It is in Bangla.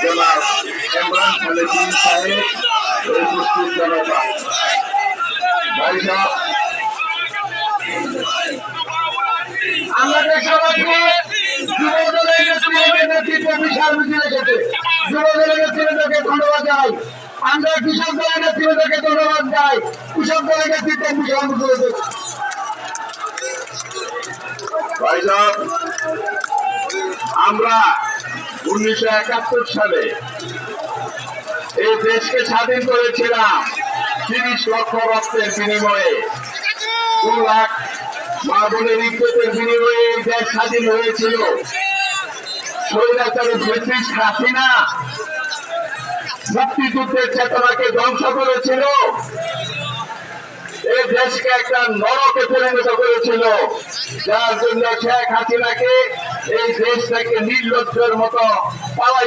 জনাব ইমরান খালেদ সাহেব উপস্থিত জনতা ভাই সাহেব, আমরা দেশবাসী যুবদলের নেতৃত্বে বিশাল মিছিল এসেছে। যুবদলের নেতৃত্বকে ধন্যবাদ জানাই। আমরা কৃষক দলের নেতৃত্বকে ধন্যবাদ জানাই। কৃষক দলের নেতৃত্বে বিশাল মিছিল এসেছে। ভাই সাহেব, আমরা 1971 সালে এই দেশকে স্বাধীন করেছিলাম 30 লক্ষ রক্তের বিনিময়ে, 2 লাখ মা বোনের ইজ্জতের বিনিময়ে এই দেশ স্বাধীন হয়েছিল। স্বৈরাচারী ব্রিটিশ হাসিনা মুক্তিযুদ্ধের চেতনাকে ধ্বংস করেছিল, এই দেশকে একটা নরকে পরিণত করেছিল, যার জন্য শেখ হাসিনাকে এই দেশ থেকে নির্লজ্জের মতো পালাই